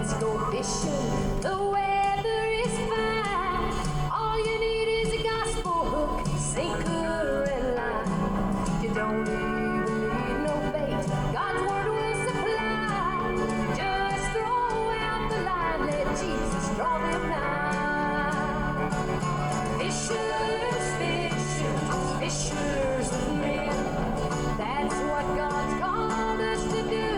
let's go fishing. The weather is fine. All you need is a gospel hook, sinker, and line. You don't even need no bait. God's word will supply. Just throw out the line, let Jesus draw them nigh. Fishers, fishers, fishers of men. That's what God's called us to do.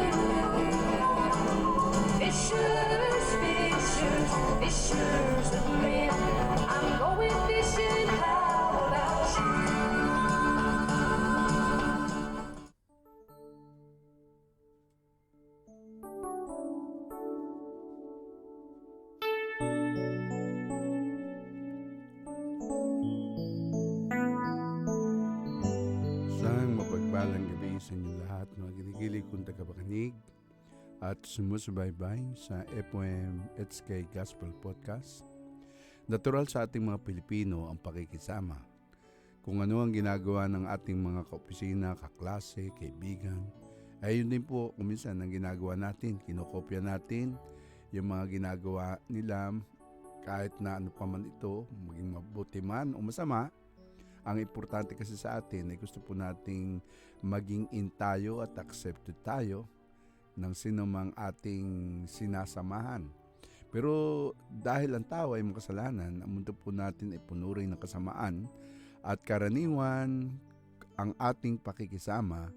Fishers, fishers, fishers of men. I'm going fishing, how about you? Isang mapagpalang gabi sa inyo lahat, mga ginigilig kong tagapakinig at sumusubaybay sa FOM HK Gospel Podcast. Natural sa ating mga Pilipino ang pakikisama. Kung ano ang ginagawa ng ating mga kaopisina, kaklase, kaibigan, ay yun din po kuminsan ang ginagawa natin. Kinokopya natin yung mga ginagawa nila kahit na ano pa man ito, maging mabuti man o masama. Ang importante kasi sa atin ay gusto po nating maging in tayo at accepted tayo ng sinumang ating sinasamahan. Pero dahil ang tao ay makasalanan, ang mundo po natin ay punuring ng kasamaan at karaniwan ang ating pakikisama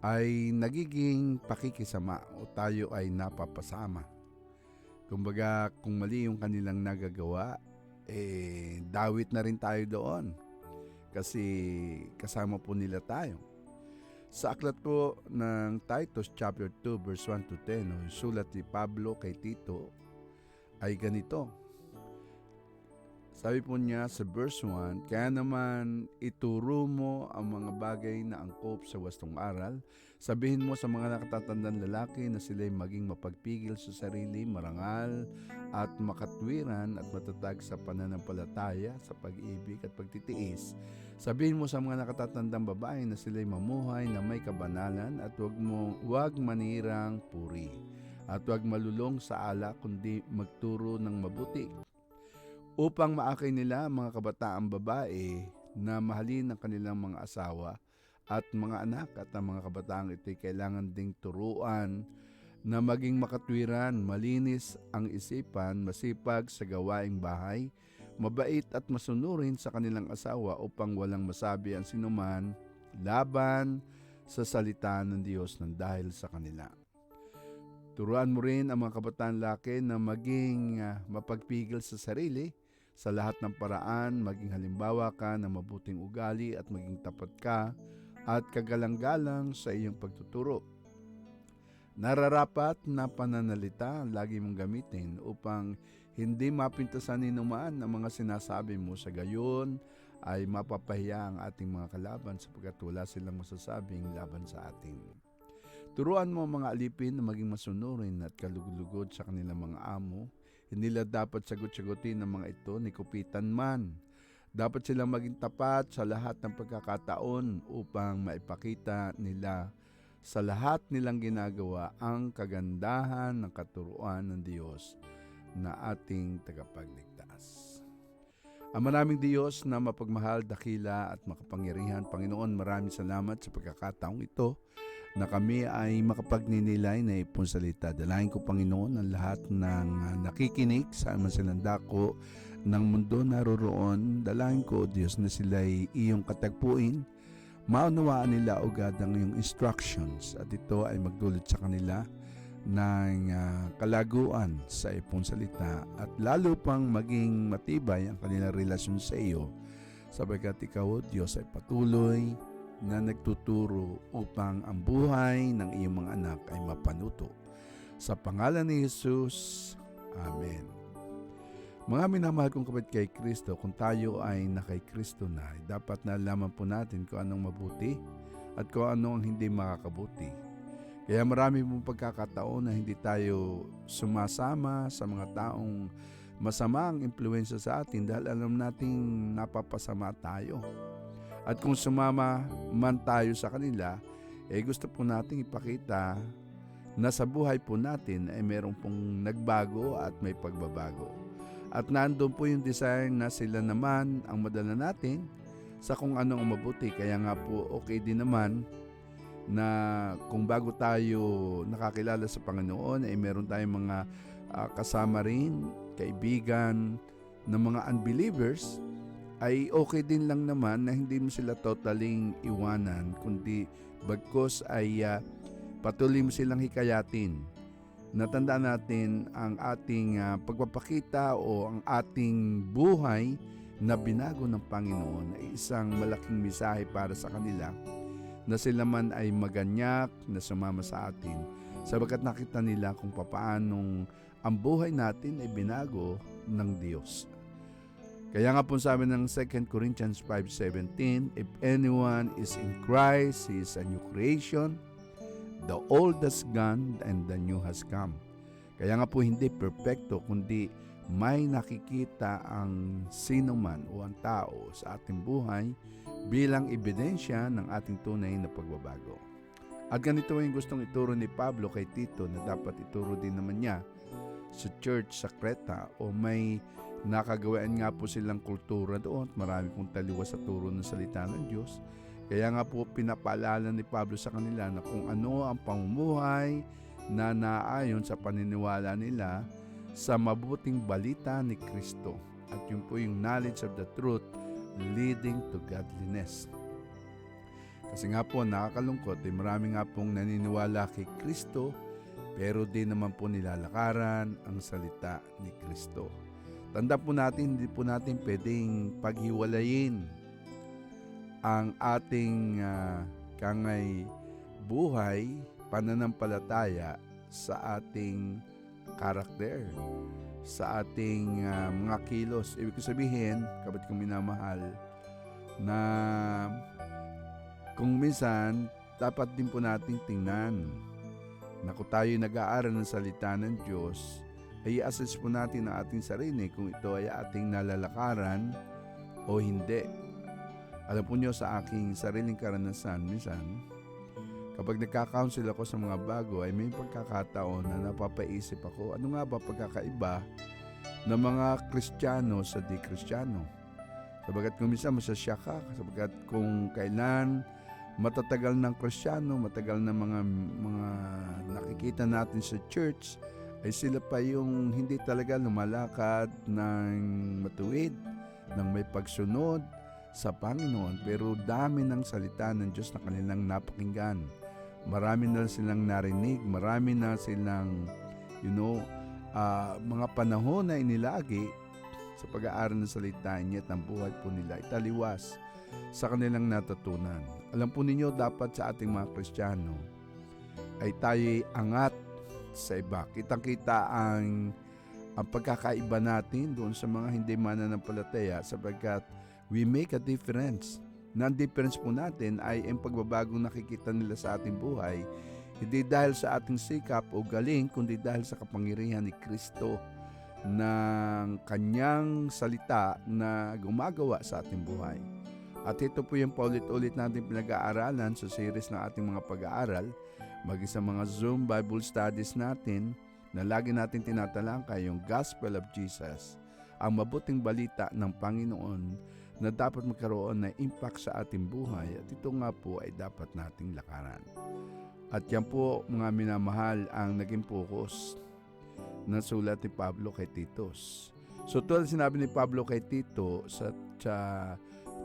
ay nagiging pakikisama o tayo ay napapasama. Kumbaga kung mali yung kanilang nagagawa, dawit na rin tayo doon. Kasi kasama po nila tayo. Sa aklat po ng Titus chapter 2 verse 1 to 10, o sulat ni Pablo kay Tito, ay ganito. Sabi po niya sa verse 1, kaya naman ituro mo ang mga bagay na angkop sa wastong aral. Sabihin mo sa mga nakatatandang lalaki na sila'y maging mapagpigil sa sarili, marangal at makatwiran at matatag sa pananampalataya, sa pag-ibig at pagtitiis. Sabihin mo sa mga nakatatandang babae na sila'y mamuhay na may kabanalan at huwag manirang puri at huwag malulong sa alak kundi magturo ng mabuti. Upang maakay nila ang mga kabataang babae na mahalin ang kanilang mga asawa at mga anak, at ang mga kabataang ito'y kailangan ding turuan na maging makatwiran, malinis ang isipan, masipag sa gawaing bahay, mabait at masunurin sa kanilang asawa upang walang masabi ang sinuman laban sa salita ng Diyos ng dahil sa kanila. Turuan mo rin ang mga kabataan laki na maging mapagpigil sa sarili sa lahat ng paraan, maging halimbawa ka ng mabuting ugali at maging tapat ka at kagalang-galang sa iyong pagtuturo. Nararapat na pananalita ang lagi mong gamitin upang hindi mapintasan ni numan ang mga sinasabi mo, sa gayon ay mapapahiya ang ating mga kalaban sapagkat wala silang masasabing laban sa atin. Turuan mo mga alipin na maging masunurin at kalugod-lugod sa kanilang mga amo. Hindi nila dapat sagot-sagutin ng mga ito ni kupitan man. Dapat silang maging tapat sa lahat ng pagkakataon upang maipakita nila sa lahat nilang ginagawa ang kagandahan ng katuruan ng Diyos na ating tagapagligtas. Ang maraming Diyos na mapagmahal, dakila at makapangyarihan, Panginoon, maraming salamat sa pagkakataong ito na kami ay makapagninilay na ipong salita. Dalahin ko, Panginoon, ang lahat ng nakikinig sa silang dako ng mundo naroroon. Dalahin ko, Diyos, na sila'y iyong katagpuin. Maunawaan nila agad ang iyong instructions at ito ay magdulot sa kanila ng kalaguan sa ipong salita at lalo pang maging matibay ang kanilang relasyon sa iyo, sapagkat ikaw, Diyos, ay patuloy na nagtuturo upang ang buhay ng iyong mga anak ay mapanuto. Sa pangalan ni Jesus, Amen. Mga minamahal kong kapatid kay Kristo, kung tayo ay na kay Kristo na, dapat nalaman po natin kung anong mabuti at kung anong hindi makakabuti. Kaya marami pong pagkakataon na hindi tayo sumasama sa mga taong masamang impluwensya sa atin dahil alam nating napapasama tayo. At kung sumama man tayo sa kanila, gusto po nating ipakita na sa buhay po natin ay meron pong nagbago at may pagbabago. At nandun po yung desire na sila naman ang madala natin sa kung ano ang mabuti. Kaya nga po okay din naman na kung bago tayo nakakilala sa Panginoon ay meron tayong mga kasama rin, kaibigan ng mga unbelievers, ay okay din lang naman na hindi mo sila totaling iwanan, kundi bagkus ay patuloy mo silang hikayatin. Natandaan natin ang ating pagpapakita o ang ating buhay na binago ng Panginoon ay isang malaking mensahe para sa kanila na sila man ay maganyak na sumama sa atin sapagkat nakita nila kung papaanong ang buhay natin ay binago ng Diyos. Kaya nga po sabi ng 2 Corinthians 5:17, if anyone is in Christ, he is a new creation. The old has gone and the new has come. Kaya nga po hindi perfecto, kundi may nakikita ang sino man o ang tao sa ating buhay bilang ebidensya ng ating tunay na pagbabago. At ganito yung gustong ituro ni Pablo kay Tito na dapat ituro din naman niya sa church sa Creta, o may nakagawaan nga po silang kultura doon. Marami pong taliwas sa turo ng salita ng Diyos. Kaya nga po pinapaalala ni Pablo sa kanila na kung ano ang pamumuhay na naayon sa paniniwala nila sa mabuting balita ni Kristo. At yun po yung knowledge of the truth leading to godliness. Kasi nga po nakakalungkot, marami nga pong naniniwala kay Kristo pero di naman po nilalakaran ang salita ni Kristo. Tanda po natin, hindi po natin pwedeng paghiwalayin ang ating kangay buhay, pananampalataya sa ating karakter, sa ating mga kilos. Ibig sabihin, kapatid kong minamahal, na kung minsan, dapat din po nating tingnan na kung tayo nag-aaral ng salita ng Diyos, ay i-assess po natin ang ating sarili kung ito ay ating nalalakaran o hindi. Alam po niyo sa aking sariling karanasan, minsan, kapag nagka-counsel ako sa mga bago, ay may pagkakataon na napapaisip ako, ano nga ba pagkakaiba ng mga Kristiyano sa di-Kristiyano? Sabagat kung minsan masasya ka, sabagat kung kailan matatagal ng Kristiyano, matagal na mga nakikita natin sa church, ay sila pa yung hindi talaga lumalakad ng matuwid, ng may pagsunod sa Panginoon, pero dami ng salita ng Diyos na kanilang napakinggan. Marami na silang narinig, marami na silang mga panahon na inilagi sa pag-aaral ng salita niya at ang buhay po nila italiwas sa kanilang natutunan. Alam po ninyo, dapat sa ating mga Kristiyano ay tayo'y angat sa iba. Kitang-kita ang pagkakaiba natin doon sa mga hindi mananampalataya sapagkat we make a difference. Na ang difference po natin ay ang pagbabagong nakikita nila sa ating buhay, hindi dahil sa ating sikap o galing, kundi dahil sa kapangyarihan ni Kristo ng kanyang salita na gumagawa sa ating buhay. At ito po yung paulit-ulit natin pinag-aaralan sa series ng ating mga pag-aaral, maging sa mga Zoom Bible studies natin, na lagi natin tinatalangkay yung Gospel of Jesus, ang mabuting balita ng Panginoon na dapat magkaroon ng impact sa ating buhay, at ito nga po ay dapat nating lakaran. At yan po mga minamahal ang naging focus ng sulat ni Pablo kay Titus. So tulad sinabi ni Pablo kay Tito sa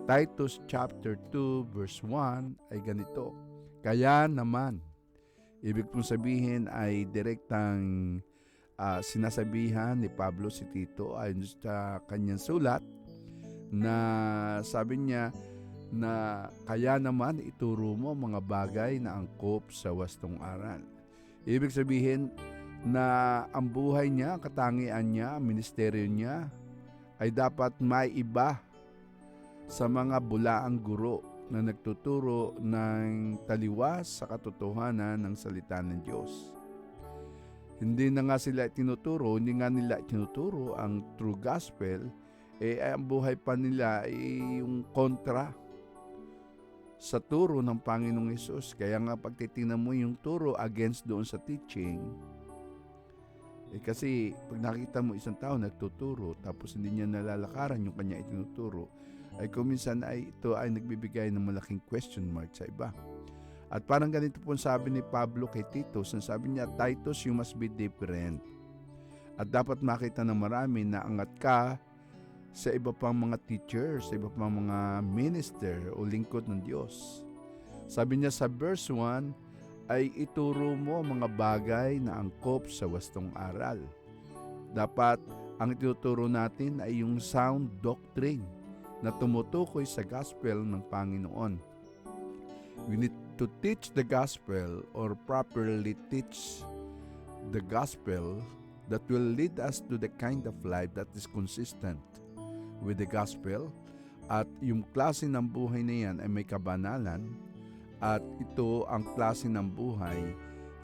Titus chapter 2 verse 1 ay ganito, kaya naman, ibig pong sabihin ay direktang sinasabihan ni Pablo si Tito ayon sa kanyang sulat, na sabi niya na kaya naman ituro mo mga bagay na angkop sa wastong aral. Ibig sabihin na ang buhay niya, katangian niya, ministeryo niya ay dapat maiba sa mga bulaang guro na nagtuturo ng taliwas sa katotohanan ng salita ng Diyos. Hindi na nga sila tinuturo, hindi nga nila tinuturo ang true gospel, ang buhay pa nila ay yung kontra sa turo ng Panginoong Hesus. Kaya nga pag titingnan mo yung turo against doon sa teaching, kasi pag nakita mo isang tao nagtuturo tapos hindi niya nalalakaran yung kanya itinuturo, ay kuminsan ay ito ay nagbibigay ng malaking question mark sa iba. At parang ganito po sabi ni Pablo kay Titus, sabi niya, Titus, you must be different. At dapat makita ng marami na angat ka sa iba pang mga teachers, sa iba pang mga minister o lingkod ng Diyos. Sabi niya sa verse 1, ay ituro mo mga bagay na angkop sa wastong aral. Dapat ang ituturo natin ay yung sound doctrine na tumutukoy sa gospel ng Panginoon. We need to teach the gospel or properly teach the gospel that will lead us to the kind of life that is consistent with the gospel, at yung klase ng buhay na yan ay may kabanalan, at ito ang klase ng buhay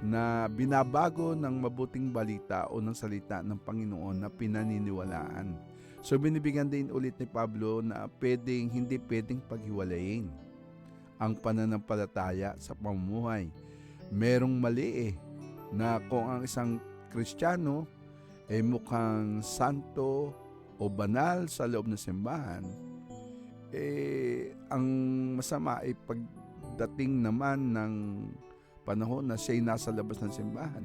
na binabago ng mabuting balita o ng salita ng Panginoon na pinaniniwalaan. So binibigyan din ulit ni Pablo na hindi pwedeng paghiwalayin ang pananampalataya sa pamumuhay. Merong mali na kung ang isang Kristiyano ay mukhang santo o banal sa loob ng simbahan, ang masama ay pagdating naman ng panahon na siya'y nasa labas ng simbahan,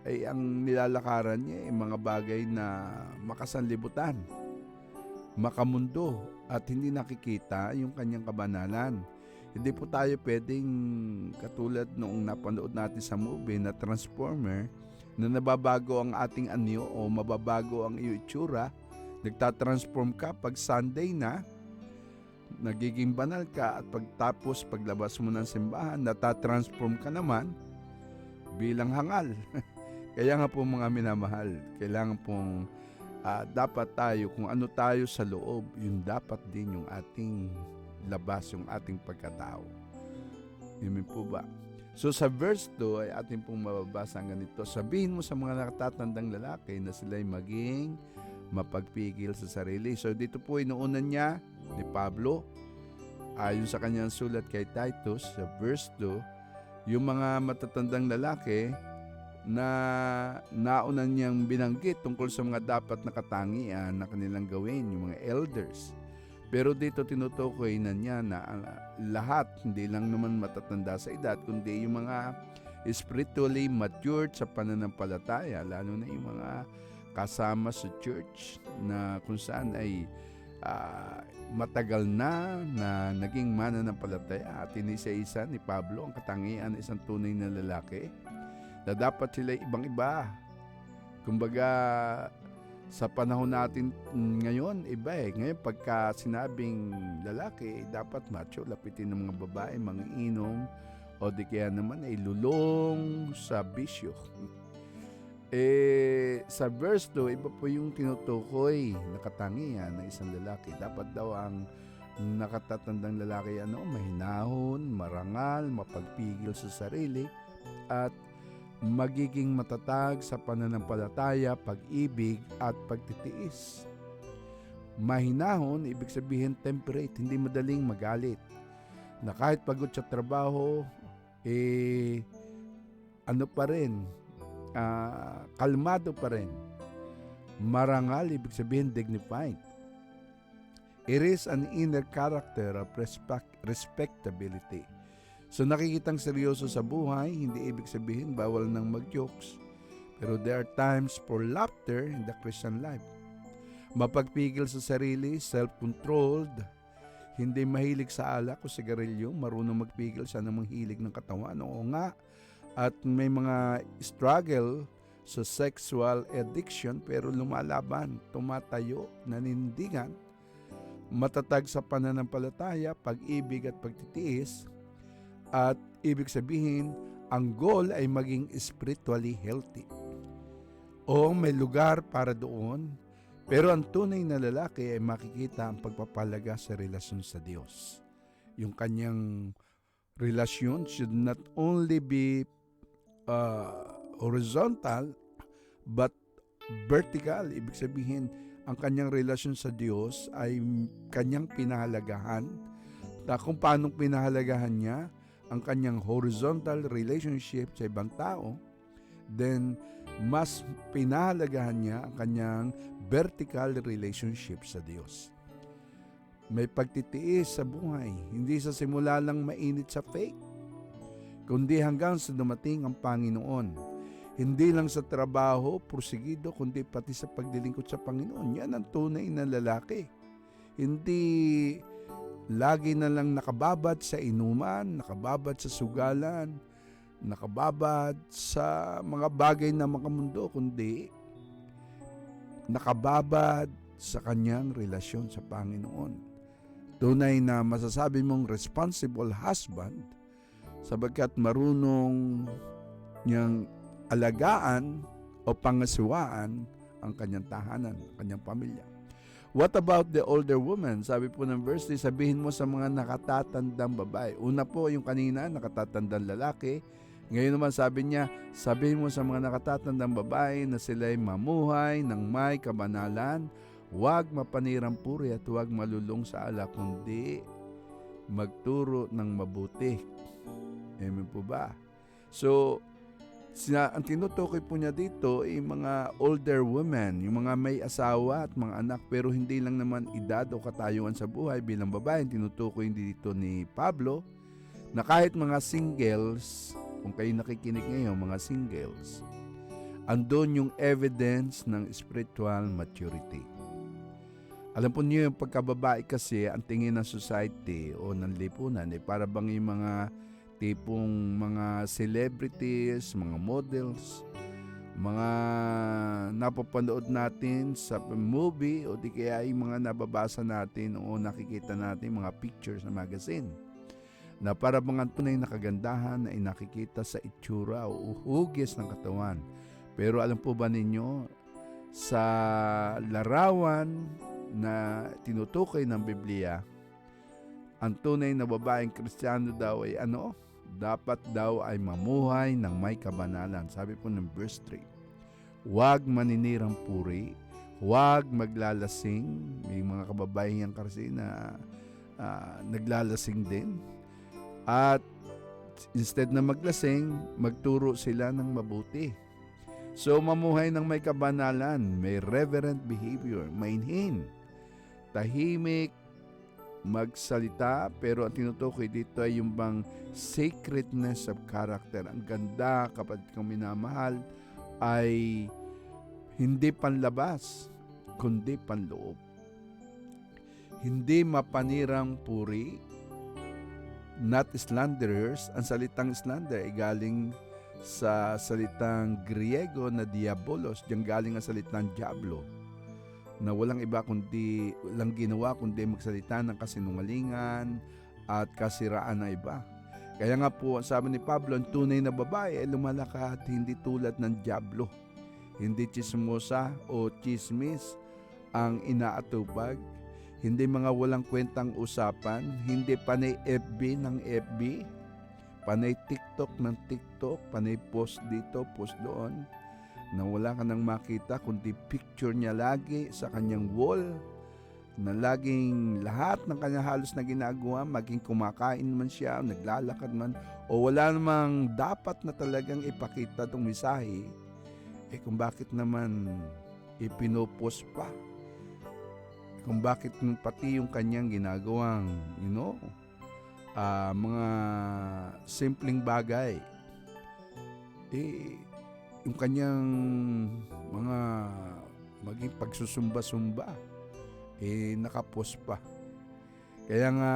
ay ang nilalakaran niya ay mga bagay na makasanlibutan, makamundo, at hindi nakikita yung kanyang kabanalan. Hindi po tayo pwedeng katulad noong napanood natin sa movie na Transformer, na nababago ang ating anyo o mababago ang iyong itsura. Nagtatransform ka pag Sunday na, nagiging banal ka, at pagtapos paglabas mo ng simbahan, natatransform ka naman bilang hangal. Kaya nga po mga minamahal, kailangan pong dapat tayo, kung ano tayo sa loob, yun dapat din yung ating labas, yung ating pagkatao. Yun po ba? So sa verse 2 ay ating pong mababasa ganito, sabihin mo sa mga nakatatandang lalaki na sila'y maging mapagpigil sa sarili. So dito po inuunan niya ni Pablo, ayon sa kanyang sulat kay Titus sa verse 2, yung mga matatandang lalaki na nauna niyang binanggit tungkol sa mga dapat na katangian na kanilang gawin, yung mga elders. Pero dito tinutukoy na niya na lahat, hindi lang naman matatanda sa edad, kundi yung mga spiritually matured sa pananampalataya, lalo na yung mga kasama sa church na kung saan ay matagal na naging mananampalataya, at inisa-isa ni Pablo ang katangian ng isang tunay na lalaki na dapat sila ibang-iba. Kumbaga, sa panahon natin ngayon, iba Ngayon, pagka sinabing lalaki, dapat macho, lapitin ng mga babae, mangiinom, o di kaya naman ay lulong sa bisyo. Sa verse 2, iba po yung tinutukoy na katangian ng isang lalaki. Dapat daw ang nakatatandang lalaki mahinahon, marangal, mapagpigil sa sarili, at magiging matatag sa pananampalataya, pag-ibig at pagtitiis. Mahinahon, ibig sabihin temperate, hindi madaling magalit. Na kahit pagod sa trabaho, kalmado pa rin. Marangal, ibig sabihin dignified. It is an inner character of respectability. So nakikitang seryoso sa buhay, hindi ibig sabihin bawal nang mag-jokes. Pero there are times for laughter in the Christian life. Mapagpigil sa sarili, self-controlled, hindi mahilig sa alak o sigarilyo, marunong magpigil sa namang hilig ng katawan. Oo nga, at may mga struggle sa sexual addiction pero lumalaban, tumatayo, nanindigan, matatag sa pananampalataya, pag-ibig at pagtitiis. At ibig sabihin, ang goal ay maging spiritually healthy. O may lugar para doon, pero ang tunay na lalaki ay makikita ang pagpapalaga sa relasyon sa Diyos. Yung kanyang relasyon should not only be horizontal, but vertical. Ibig sabihin, ang kanyang relasyon sa Diyos ay kanyang pinahalagahan, kung paano pinahalagahan niya ang kanyang horizontal relationship sa ibang tao, then mas pinahalagahan niya ang kanyang vertical relationship sa Diyos. May pagtitiis sa buhay, hindi sa simula lang mainit sa faith, kundi hanggang sa dumating ang Panginoon. Hindi lang sa trabaho, porsigido, kundi pati sa paglilingkod sa Panginoon. Yan ang tunay na lalaki. Hindi lagi na lang nakababad sa inuman, nakababad sa sugalan, nakababad sa mga bagay na makamundo, kundi nakababad sa kanyang relasyon sa Panginoon. Tunay na masasabi mong responsible husband sapagkat marunong niyang alagaan o pangasiwaan ang kanyang tahanan, kanyang pamilya. What about the older woman? Sabi po ng verse 3, sabihin mo sa mga nakatatandang babae. Una po yung kanina, nakatatandang lalaki. Ngayon naman sabi niya, sabihin mo sa mga nakatatandang babae na sila'y mamuhay ng may kabanalan, huwag mapanirang puri at huwag malulong sa alak, kundi magturo ng mabuti. Amen po ba? So, ang tinutukoy po niya dito ay mga older women, yung mga may asawa at mga anak, pero hindi lang naman edad o katayuan sa buhay bilang babae. Tinutukoy dito ni Pablo na kahit mga singles, kung kayo nakikinig ngayon, mga singles, andun yung evidence ng spiritual maturity. Alam po niyo yung pagkababae kasi, ang tingin ng society o ng lipunan, para bang yung mga tipong mga celebrities, mga models, mga napapanood natin sa movie o di kaya yung mga nababasa natin o nakikita natin mga pictures sa magazine. Na para bang ang tunay na kagandahan ay nakikita sa itsura o hugis ng katawan. Pero alam po ba ninyo, sa larawan na tinutukoy ng Biblia, ang tunay na babaeng Kristiyano daw ay dapat daw ay mamuhay ng may kabanalan. Sabi po ng verse 3, huwag maninirang puri, huwag maglalasing. May mga kababayan kasi na naglalasing din. At instead na maglasing, magturo sila ng mabuti. So mamuhay ng may kabanalan, may reverent behavior, mainhin, tahimik, magsalita, pero ang tinutukoy dito ay yung bang sacredness of character. Ang ganda, kapag kang minamahal, ay hindi panlabas, kundi panloob. Hindi mapanirang puri, not slanderers. Ang salitang slander ay galing sa salitang Griego na diabolos, diyan galing ang salitang diablo, na walang iba kundi, walang ginawa kundi magsalita ng kasinungalingan at kasiraan ng iba. Kaya nga po, sabi ni Pablo, ang tunay na babae ay lumalakad hindi tulad ng diablo. Hindi chismosa o chismis ang inaatupag, hindi mga walang kwentang usapan, hindi panay FB ng FB, panay TikTok ng TikTok, panay post dito, post doon, na wala ka nang makita kundi picture niya lagi sa kanyang wall, na laging lahat ng kanya halos na ginagawa, maging kumakain man siya, naglalakad man, o wala namang dapat na talagang ipakita itong mensahe, kung bakit naman ipinopost pa, kung bakit pati yung kanyang ginagawang, mga simpleng bagay, yung kanyang mga maging pagsusumba-sumba, nakapost pa. Kaya nga,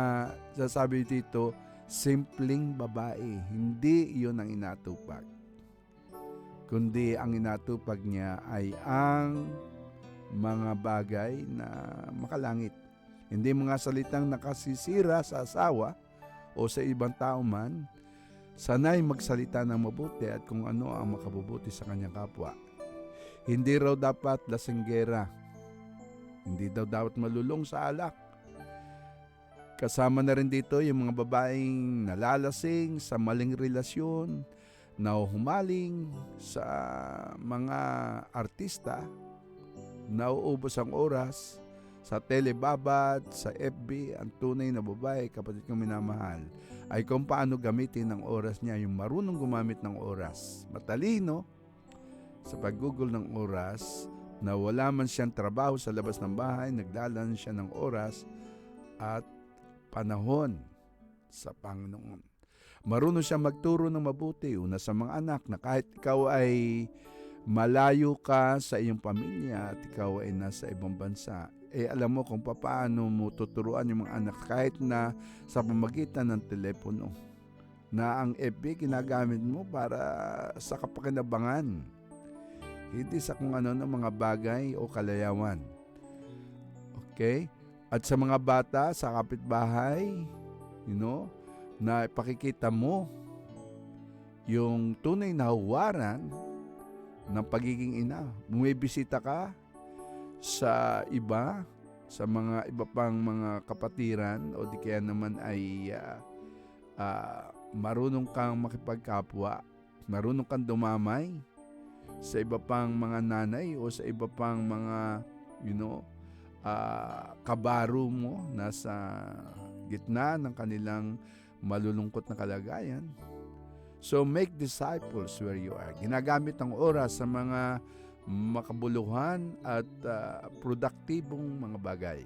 sasabi dito, simpleng babae, hindi yun ang inatupag. Kundi ang inatupag niya ay ang mga bagay na makalangit. Hindi mga salitang nakasisira sa asawa o sa ibang tao man, sanay magsalita ng mabuti at kung ano ang makabubuti sa kanyang kapwa. Hindi raw dapat lasinggera. Hindi daw dapat malulong sa alak. Kasama na rin dito yung mga babaeng nalalasing sa maling relasyon, nahuhumaling sa mga artista, nauubos ang oras sa telebabad, sa FB, ang tunay na babae, kapatid kong minamahal, ay kung paano gamitin ang oras niya, yung marunong gumamit ng oras. Matalino sa paggugol ng oras, na wala man siyang trabaho sa labas ng bahay, naglalaan siya ng oras at panahon sa Panginoon. Marunong siya magturo ng mabuti, una sa mga anak, na kahit ikaw ay malayo ka sa iyong pamilya at ikaw ay nasa ibang bansa, alam mo kung paano mo tuturuan yung mga anak kahit na sa pamagitan ng telepono, na ang FB ginagamit mo para sa kapakinabangan, hindi sa kung ano ng mga bagay o kalayawan. Okay? At sa mga bata, sa kapitbahay, na ipakikita mo yung tunay na huwaran ng pagiging ina. Bumibisita ka sa iba, sa mga iba pang mga kapatiran, o di kaya naman ay marunong kang makipagkapwa, marunong kang dumamay sa iba pang mga nanay o sa iba pang mga kabaro mo nasa gitna ng kanilang malulungkot na kalagayan. So make disciples where you are. Ginagamit ang oras sa mga makabuluhan at produktibong mga bagay.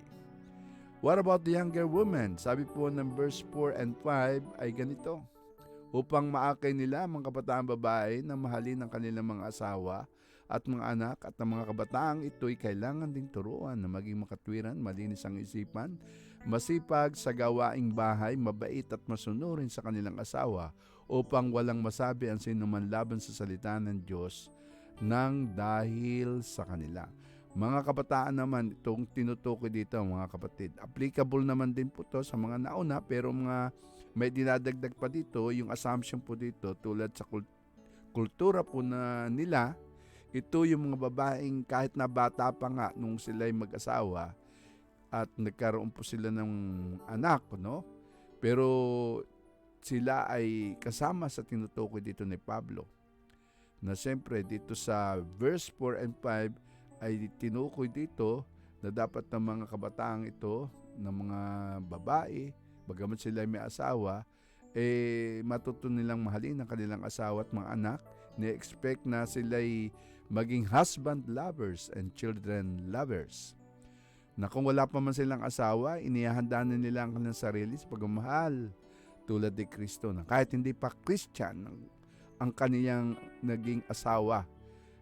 What about the younger women? Sabi po ng verse 4 and 5 ay ganito: upang maakay nila mga kabataang babae na mahalin ang kanilang mga asawa at mga anak, at ang mga kabataang ito'y kailangan ding turuan na maging makatwiran, malinis ang isipan, masipag sa gawaing bahay, mabait at masunurin sa kanilang asawa, upang walang masabi ang sinuman laban sa salita ng Diyos nang dahil sa kanila. Mga kabataan naman, itong tinutukoy dito mga kapatid, applicable naman din po to sa mga nauna, pero may dinadagdag pa dito, yung assumption po dito, tulad sa kultura po na nila, ito yung mga babaeng kahit na bata pa nga nung sila'y mag-asawa at nagkaroon po sila ng anak, pero sila ay kasama sa tinutukoy dito ni Pablo, na siyempre dito sa verse 4 and 5 ay tinukoy dito na dapat ng mga kabataang ito, ng mga babae, bagamat sila may asawa, matuto nilang mahalin ang kanilang asawa at mga anak. Ni-expect na sila'y maging husband lovers and children lovers. Na kung wala pa man silang asawa, inihahanda na nila ang kanilang sarili sa pagmamahal tulad ni Kristo, na kahit hindi pa Christian ang kaniyang naging asawa.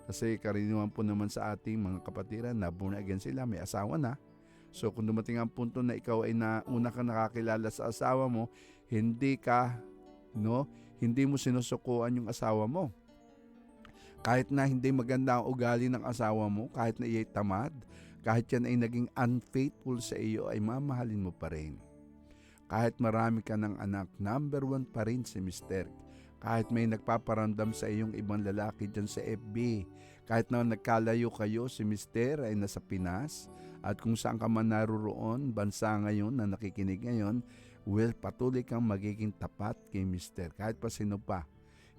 Kasi karaniwan po naman sa ating mga kapatiran na born again sila, may asawa na. So kung dumating ang punto na ikaw ay una kang nakakilala sa asawa mo, hindi mo sinusukuan yung asawa mo. Kahit na hindi maganda ang ugali ng asawa mo, kahit na iya'y tamad, kahit yan ay naging unfaithful sa iyo, ay mamahalin mo pa rin. Kahit marami ka ng anak, number 1 pa rin si Mister. Kahit may nagpaparamdam sa iyong ibang lalaki dyan sa FB, kahit na nagkalayo kayo, si Mister ay nasa Pinas, at kung saan ka man naroon, bansa ngayon na nakikinig ngayon, patuloy kang magiging tapat kay Mister. Kahit pa sino pa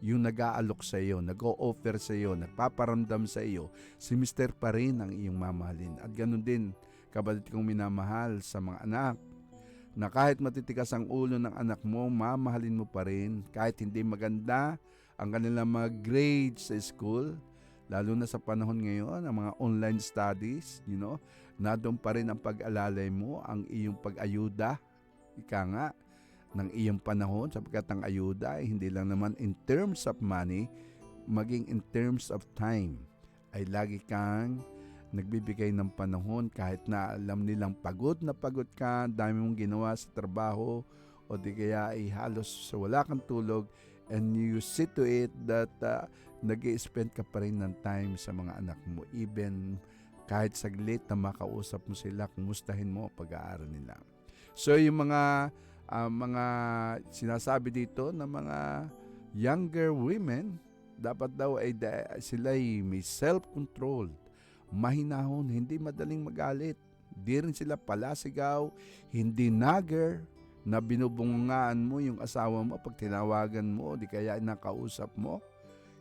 yung nag-aalok sa iyo, nag-o-offer sa iyo, nagpaparamdam sa iyo, si Mister pa rin ang iyong mamahalin. At ganun din, kapatid kong minamahal, sa mga anak, na kahit matitigas ang ulo ng anak mo, mamahalin mo pa rin. Kahit hindi maganda ang kanilang mga grades sa school, lalo na sa panahon ngayon, ang mga online studies, na doon pa rin ang pag-alalay mo, ang iyong pag-ayuda, ika nga, ng iyong panahon, sapagkat ang ayuda ay hindi lang naman in terms of money, maging in terms of time, ay lagi kang nagbibigay ng panahon kahit na alam nilang pagod na pagod ka, dami mong ginawa sa trabaho, o di kaya ay halos wala kang tulog, and you see to it that nag-i-spend ka pa rin ng time sa mga anak mo, even kahit saglit na makausap mo sila, kumustahin mo ang pag-aaral nila. So yung mga sinasabi dito na mga younger women, dapat daw ay sila'y may self-control, mahinahon, hindi madaling magalit, di rin sila palasigaw, hindi nagger, na binubungaan mo yung asawa mo pag tinawagan mo, di kaya nakausap mo,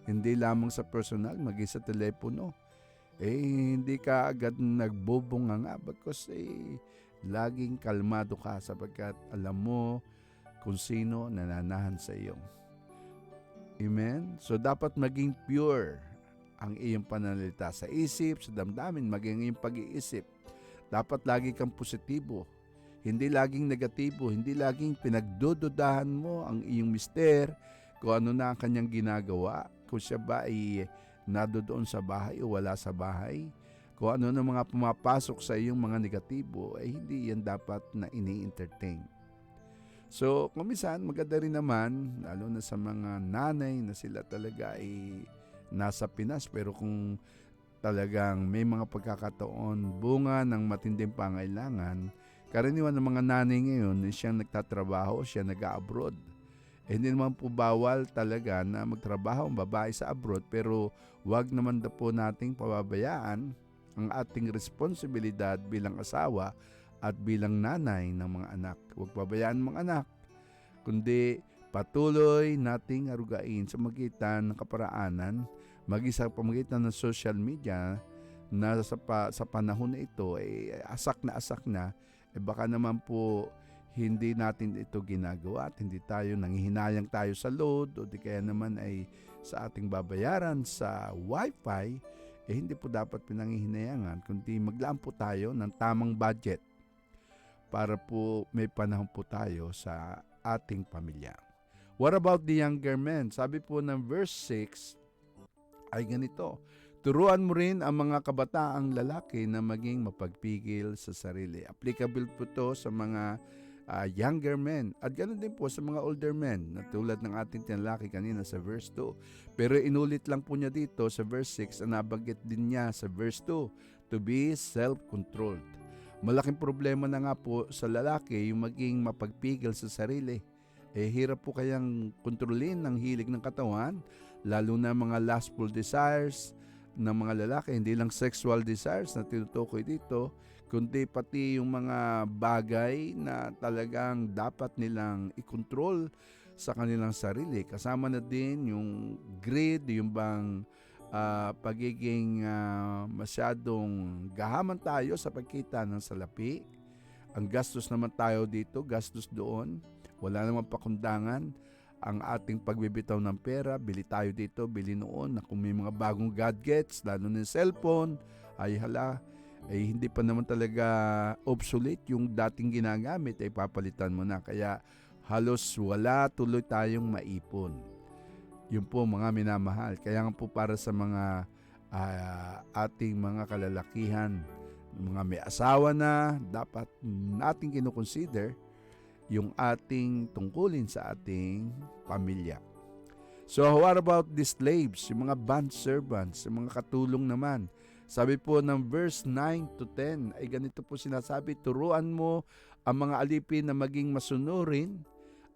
hindi lamang sa personal, maging sa telepono. hindi ka agad nagbubunga nga bagkus laging kalmado ka sapagkat alam mo kung sino nananahan sa iyo. Amen? So dapat maging pure ang iyong pananalita sa isip, sa damdamin, maging iyong pag-iisip. Dapat lagi kang positibo, hindi laging negatibo, hindi laging pinagdududahan mo ang iyong mister, kung ano na ang kanyang ginagawa, kung siya ba ay nadoon sa bahay o wala sa bahay, kung ano na mga pumapasok sa iyong mga negatibo, hindi yan dapat na ini-entertain. So, kung minsan, maganda rin naman, lalo na sa mga nanay na sila talaga ay nasa Pinas, pero kung talagang may mga pagkakataon, bunga ng matinding pangailangan, karaniwan ng mga nanay ngayon, siyang nagtatrabaho, siya nag-abroad. Hindi naman po bawal talaga na magtrabaho ang babae sa abroad, pero wag naman na po nating pababayaan ang ating responsibilidad bilang asawa at bilang nanay ng mga anak. Huwag pabayaan mga anak, kundi patuloy nating arugain sa magitan ng kaparaanan, sa pamagitan ng social media na sa panahon na ito asak na, baka naman po hindi natin ito ginagawa at hindi tayo nanghihinayang tayo sa load o di kaya naman ay sa ating babayaran sa wifi, hindi po dapat pinanghihinayangan, kundi maglaan po tayo ng tamang budget para po may panahon po tayo sa ating pamilya. What about the younger men? Sabi po ng verse 6 ay ganito, turuan mo rin ang mga kabataang lalaki na maging mapagpigil sa sarili. Applicable po to sa mga younger men at ganoon din po sa mga older men na tulad ng ating tinalaki kanina sa verse 2. Pero inulit lang po niya dito sa verse 6 na nabanggit din niya sa verse 2, to be self-controlled. Malaking problema na nga po sa lalaki yung maging mapagpigil sa sarili. Hirap po kayang kontrolin ng hilig ng katawan, lalo na mga lustful desires ng mga lalaki, hindi lang sexual desires na tinutukoy dito, kundi pati yung mga bagay na talagang dapat nilang i-control sa kanilang sarili. Kasama na din yung greed, yung bang pagiging masyadong gahaman tayo sa pagkita ng salapi. Ang gastos naman tayo dito, gastos doon. Wala namang pakundangan ang ating pagbibitaw ng pera. Bili tayo dito, bili noon. Kung may mga bagong gadgets, lalo na yung cellphone, hindi pa naman talaga obsolete yung dating ginagamit, ay papalitan mo na. Kaya halos wala tuloy tayong maipon. Yun po mga minamahal. Kaya nga po para sa mga ating mga kalalakihan, mga may asawa na, dapat nating kinukonsider yung ating tungkulin sa ating pamilya. So what about the slaves, yung mga bond servants, yung mga katulong naman? Sabi po ng verse 9 to 10 ay ganito po sinasabi, turuan mo ang mga alipin na maging masunurin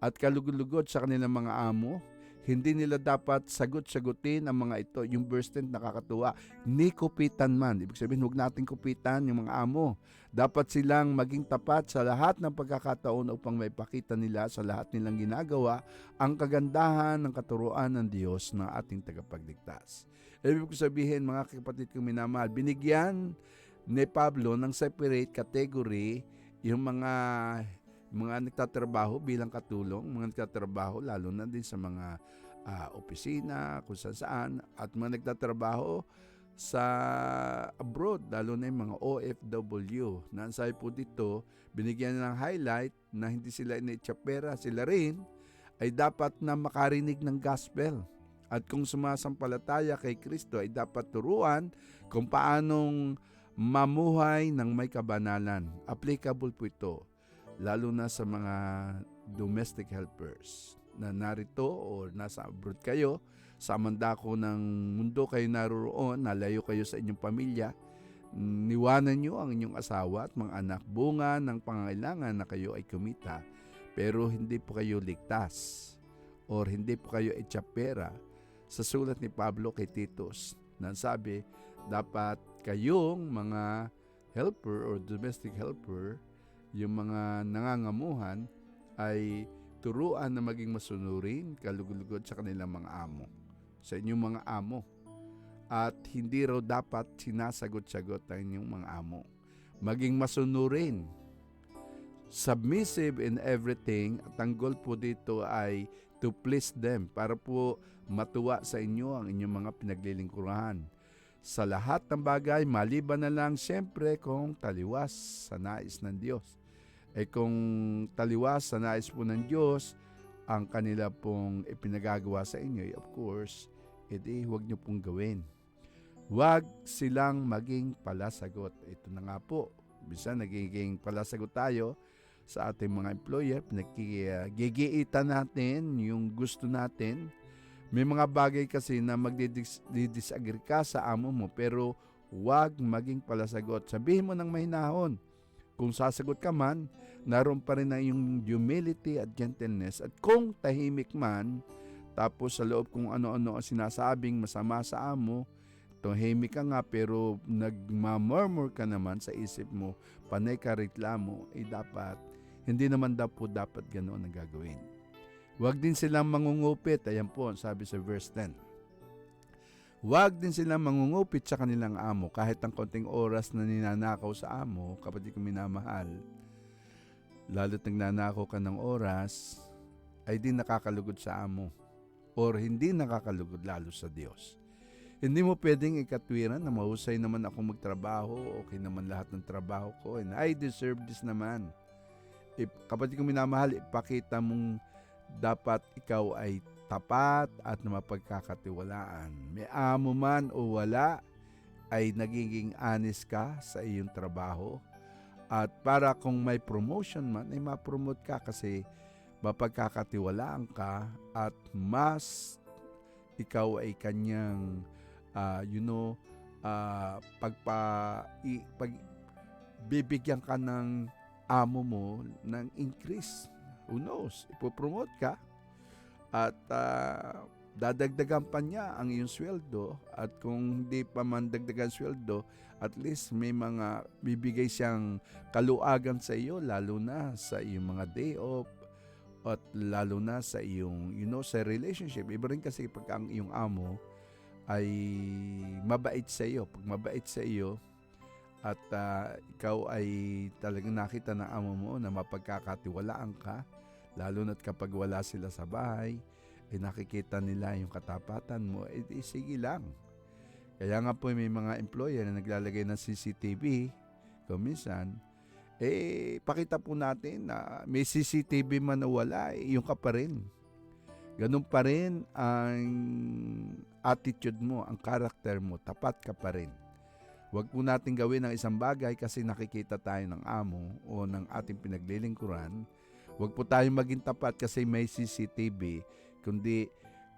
at kalugod-lugod sa kanilang mga amo. Hindi nila dapat sagot-sagutin ang mga ito. Yung verse 10 nakakatuwa. Ni kupitan man. Ibig sabihin, huwag natin kupitan yung mga amo. Dapat silang maging tapat sa lahat ng pagkakataon upang maipakita nila sa lahat nilang ginagawa ang kagandahan ng katuruan ng Diyos na ating tagapagligtas. Ibig sabihin, mga kapatid kong minamahal, binigyan ni Pablo ng separate category yung mga nagtatrabaho bilang katulong, mga nagtatrabaho lalo na din sa mga opisina, kung saan, at mga nagtatrabaho sa abroad, lalo na yung mga OFW. Nansay po dito, binigyan ng highlight na hindi sila initsapera, sila rin ay dapat na makarinig ng gospel. At kung sumasampalataya kay Kristo ay dapat turuan kung paanong mamuhay ng may kabanalan. Applicable po ito lalo na sa mga domestic helpers na narito o nasa abroad kayo, sa mandako ng mundo kayo naroon, nalayo kayo sa inyong pamilya, niwanan nyo ang inyong asawa at mga anak, bunga ng pangangailangan na kayo ay kumita, pero hindi po kayo ligtas or hindi po kayo itsapera. Sa sulat ni Pablo kay Titus, na sabi, dapat kayong mga helper or domestic helper, yung mga nangangamuhan, ay turuan na maging masunurin, kalugod-lugod sa kanilang mga amo. Sa inyong mga amo. at hindi raw dapat sinasagot-sagot ang inyong mga amo. Maging masunurin, submissive in everything, at ang goal po dito ay to please them, para po matuwa sa inyo ang inyong mga pinaglilingkuran. Sa lahat ng bagay, maliban na lang siyempre kung taliwas sa nais ng Diyos. Kung taliwas sa nais po ng Diyos ang kanila pong ipinagagawa sa inyo, of course, edi huwag nyo pong gawin. Huwag silang maging palasagot. Ito na nga po, bisa nagiging palasagot tayo sa ating mga employer, pinaggigiitan natin yung gusto natin. May mga bagay kasi na magdidisagree ka sa amo mo, pero huwag maging palasagot. Sabihin mo ng mahinahon. Kung sasagot ka man, naroon pa rin na yung humility at gentleness. At kung tahimik man, tapos sa loob kung ano-ano ang sinasabing masama sa amo, tahimik ka nga pero nagmamurmur ka naman sa isip mo, panay ka reklamo, dapat hindi naman dapat ganoon ang gagawin. Huwag din silang mangungupit. Ayan po, sabi sa verse 10. Huwag din silang mangungupit sa kanilang amo kahit ang konting oras na ninanakaw sa amo, kapatid ko minamahal. Lalo't nagnanakaw ka ng oras, ay di nakakalugod sa amo or hindi nakakalugod lalo sa Diyos. Hindi mo pwedeng ikatwiran na mahusay naman ako magtrabaho, okay naman lahat ng trabaho ko, and I deserve this naman. Kapatid ko minamahal, ipakita mong dapat ikaw ay tapat at mapagkakatiwalaan. May amo man o wala, ay nagiging honest ka sa iyong trabaho. At para kung may promotion man, ay ma-promote ka kasi mapagkakatiwalaan ka at mas ikaw ay kanyang pagbibigyan ka ng amo mo ng increase. Who knows? Ipopromote ka at dadagdagan pa niya ang iyong sweldo, at kung hindi pa man dagdagan sweldo, at least may mga bibigay siyang kaluagan sa iyo, lalo na sa iyong mga day off at lalo na sa iyong sa relationship. Iba rin kasi pag ang iyong amo ay mabait sa iyo. Pag mabait sa iyo at ikaw ay talagang nakita ng amo mo na mapagkakatiwalaan ka, lalo na't kapag wala sila sa bahay, nakikita nila yung katapatan mo, sige lang. Kaya nga po may mga employer na naglalagay ng CCTV, kung minsan, pakita po natin na may CCTV man o wala, yung ka pa rin. Ganun pa rin ang attitude mo, ang character mo, tapat ka pa rin. Huwag po natin gawin ang isang bagay kasi nakikita tayo ng amo o ng ating pinaglilingkuran. Huwag po tayong maging tapat kasi may CCTV, kundi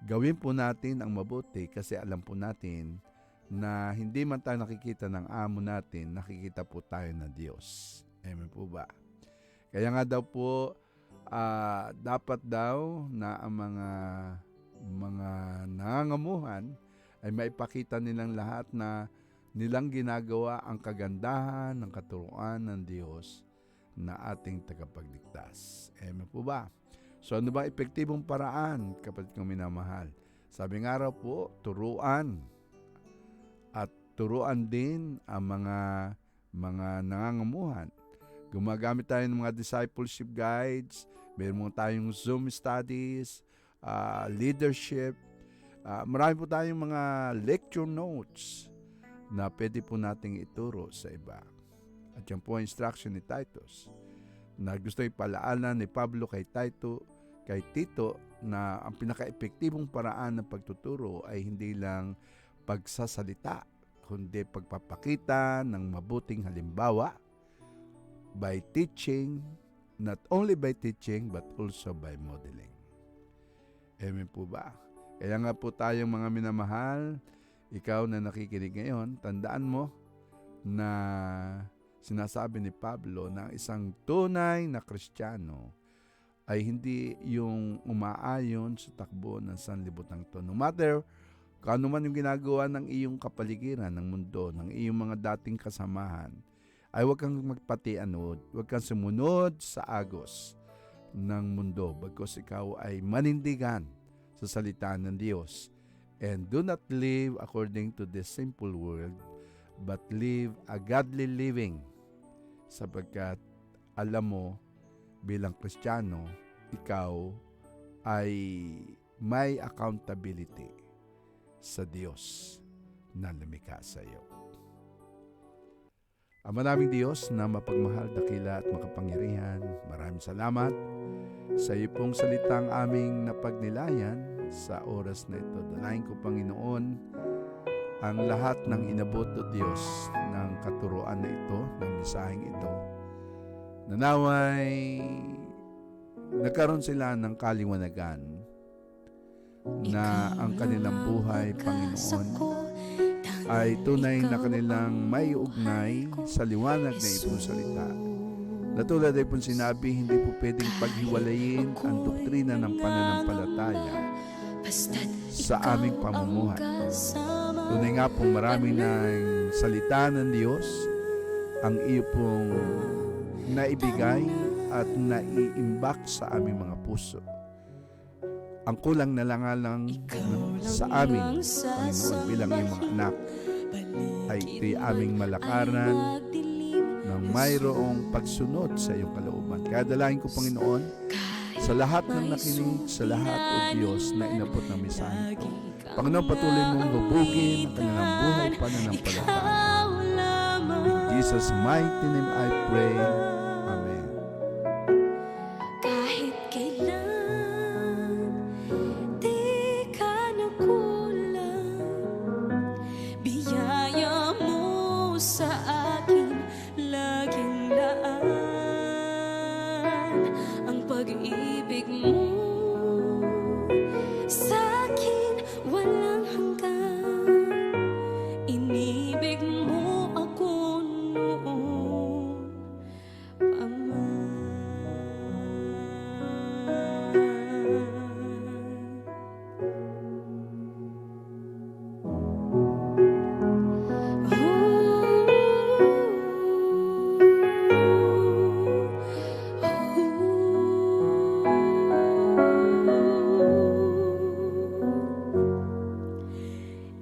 gawin po natin ang mabuti kasi alam po natin na hindi man tayo nakikita ng amo natin, nakikita po tayo ng Diyos. Amen po ba? Kaya nga daw po, dapat daw na ang mga nangangamuhan ay maipakita nilang lahat na nilang ginagawa ang kagandahan ng katuruan ng Diyos na ating tagapagligtas. Amen po ba? So ano ba epektibong paraan, kapatid kong minamahal? Sabi nga raw po, turuan. At turuan din ang mga nangangamuhan. Gumagamit tayo ng mga discipleship guides, meron tayong Zoom studies, leadership. Marami po tayong mga lecture notes na pwede po nating ituro sa iba. At yan po ang instruction ni Titus na gusto ipalaala ni Pablo kay Tito na ang pinaka-epektibong paraan ng pagtuturo ay hindi lang pagsasalita, kundi pagpapakita ng mabuting halimbawa by teaching, not only by teaching but also by modeling. Amen po ba? Kaya nga po tayong mga minamahal, ikaw na nakikinig ngayon, tandaan mo na sinasabi ni Pablo na isang tunay na Kristiyano ay hindi yung umaayon sa takbo ng sanlibutan ito. No matter kung ano man yung ginagawa ng iyong kapaligiran, ng mundo, ng iyong mga dating kasamahan, ay huwag kang magpatianod, huwag kang sumunod sa agos ng mundo, bagkus ikaw ay manindigan sa salita ng Diyos. And do not live according to this simple world, but live a godly living. Sapagkat alam mo, bilang Kristiyano, ikaw ay may accountability sa Diyos na lumikha sa iyo. Ama naming Diyos na mapagmahal, dakila at makapangyarihan, maraming salamat sa iyo pong salitang aming napagnilayan sa oras na ito. Dalayan ko, Panginoon, ang lahat ng inabot o Diyos ng katuruan na ito, ng mensaheng ito. Nanaway nagkaroon sila ng kaliwanagan na ang kanilang buhay, Panginoon, ay tunay na kanilang may ugnay sa liwanag na ipong salita. Natulad ay pong sinabi, hindi po pwedeng paghiwalayin ang doktrina ng pananampalataya sa aming pamumuhay. Tunay nga pong marami ng salita ng Diyos ang iyo pong naibigay at naiimbak sa aming mga puso. Ang kulang na lang sa amin, Panginoon, bilang iyong mga anak, ay ito'y aming malakaran ng mayroong pagsunod sa iyong kalooban. Kaya dalahin ko, Panginoon, sa lahat ng nakinig, sa lahat, O Diyos, na inabot ng mensahe ko. Panginoon, patuloy mong lubugin ang kanilang buhay pananampalataya. In Jesus' mighty name I pray. Amen. Kahit kailan di ka nakulang, biyaya mo sa akin laging laan. Ang pag-ibig mo sa akin walang hanggan. Inibig mo ako noon pa man.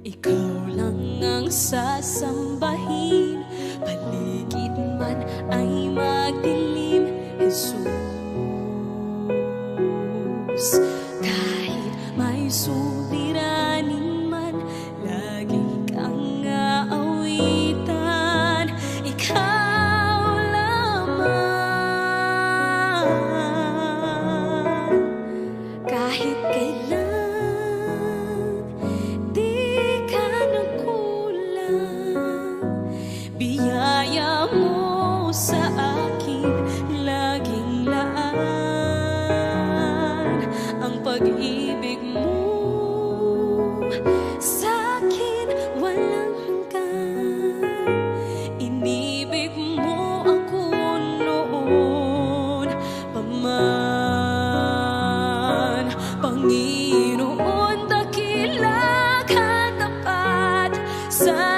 Ikaw lang ang sasambahin, paligid man ay magdilim, Jesus. Kahit may suliranin man, lagi kang aawitan. Ikaw lamang. Kahit kailan di ka nagkulang, biyaya mo sa akin laging laan. Ang pag-ibig mo sa akin walang hanggan. Inibig mo ako noon pa man. Panginoon, dakila ka tapat sa